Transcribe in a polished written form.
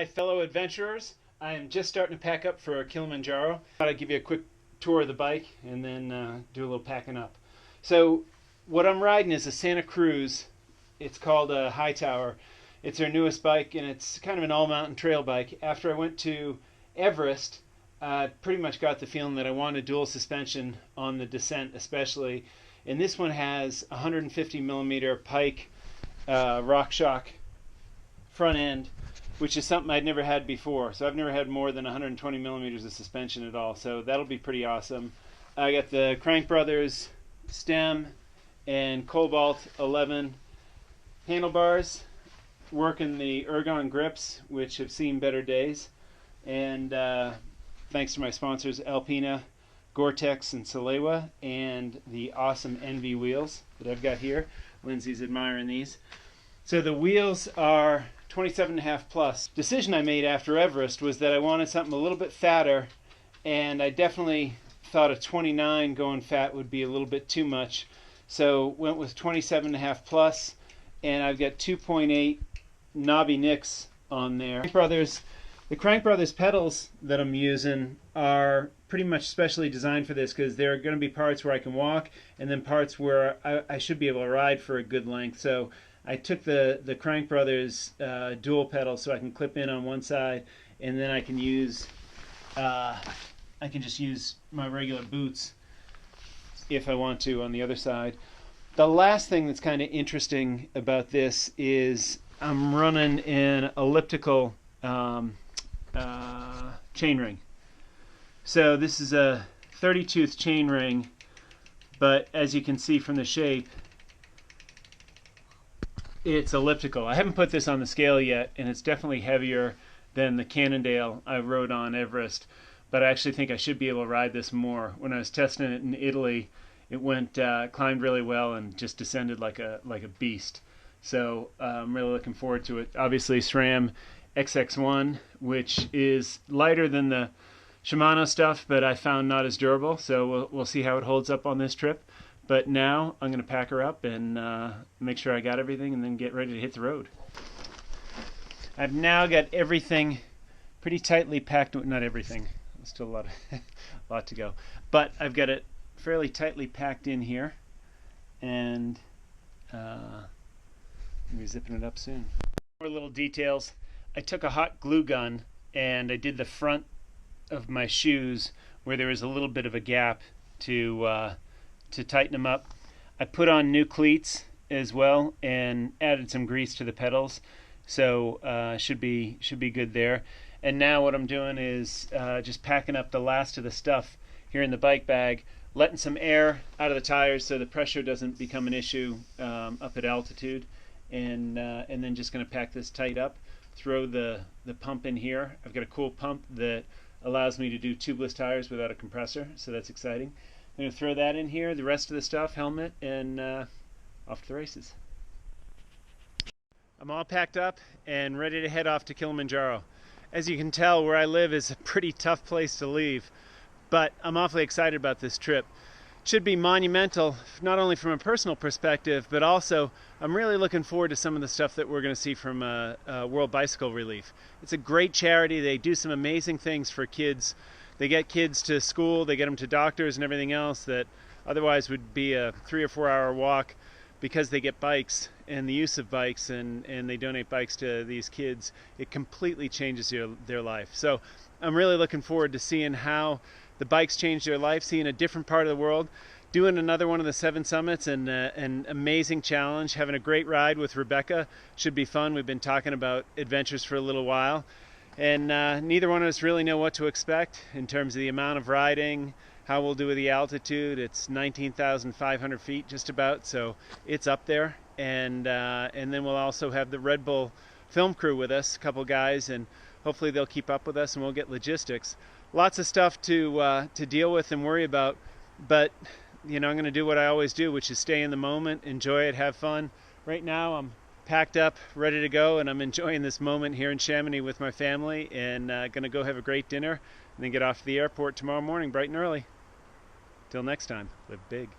Hi fellow adventurers, I am just starting to pack up for Kilimanjaro. Thought I'd give you a quick tour of the bike and then do a little packing up. So what I'm riding is a Santa Cruz. It's called a High Tower. It's our newest bike and it's kind of an all-mountain trail bike. After I went to Everest, I pretty much got the feeling that I wanted dual suspension on the descent especially. And this one has 150 millimeter Pike RockShox front end, which is something I'd never had before. So I've never had more than 120 millimeters of suspension at all. So that'll be pretty awesome. I got the Crank Brothers stem and Cobalt 11 handlebars, working the ergon grips, which have seen better days. And thanks to my sponsors Alpina, Gore-Tex, and Salewa, and the awesome Envy wheels that I've got here. Lindsay's admiring these. So the wheels are 27.5 plus. Decision I made after Everest was that I wanted something a little bit fatter, and I definitely thought a 29 going fat would be a little bit too much. So went with 27.5 plus, and I've got 2.8 knobby nicks on there. The Crank Brothers pedals that I'm using are pretty much specially designed for this because there are going to be parts where I can walk and then parts where I should be able to ride for a good length. So I took the Crank Brothers dual pedal so I can clip in on one side, and then I can use just use my regular boots if I want to on the other side. The last thing that's kind of interesting about this is I'm running an elliptical chainring. So this is a 30-tooth chainring, but as you can see from the shape, it's elliptical. I haven't put this on the scale yet, and it's definitely heavier than the Cannondale I rode on Everest, but I actually think I should be able to ride this more. When I was testing it in Italy, it climbed really well and just descended like a beast. So I'm really looking forward to it. Obviously SRAM XX1, which is lighter than the Shimano stuff, but I found not as durable, so we'll see how it holds up on this trip. But now I'm going to pack her up and make sure I got everything and then get ready to hit the road. I've now got everything pretty tightly packed. Not everything. There's still a lot to go. But I've got it fairly tightly packed in here. And I'll be zipping it up soon. More little details. I took a hot glue gun and I did the front of my shoes where there was a little bit of a gap to tighten them up. I put on new cleats as well and added some grease to the pedals, so should be good there. And now what I'm doing is just packing up the last of the stuff here in the bike bag, letting some air out of the tires so the pressure doesn't become an issue up at altitude, and then just going to pack this tight up, throw the pump in here. I've got a cool pump that allows me to do tubeless tires without a compressor, so that's exciting. I'm going to throw that in here, the rest of the stuff, helmet, and off to the races. I'm all packed up and ready to head off to Kilimanjaro. As you can tell, where I live is a pretty tough place to leave, but I'm awfully excited about this trip. It should be monumental, not only from a personal perspective, but also I'm really looking forward to some of the stuff that we're going to see from World Bicycle Relief. It's a great charity. They do some amazing things for kids. They get kids to school, they get them to doctors and everything else that otherwise would be a 3 or 4 hour walk, because they get bikes and the use of bikes and they donate bikes to these kids. It completely changes their life. So I'm really looking forward to seeing how the bikes change their life, seeing a different part of the world, doing another one of the 7 summits, and an amazing challenge, having a great ride with Rebecca. Should be fun. We've been talking about adventures for a little while. And neither one of us really know what to expect in terms of the amount of riding, how we'll do with the altitude. It's 19,500 feet just about, so it's up there. And then we'll also have the Red Bull film crew with us, a couple guys, and hopefully they'll keep up with us and we'll get logistics. Lots of stuff to deal with and worry about, but you know, I'm going to do what I always do, which is stay in the moment, enjoy it, have fun. Right now I'm packed up, ready to go, and I'm enjoying this moment here in Chamonix with my family, and going to go have a great dinner and then get off to the airport tomorrow morning bright and early. Till next time, live big.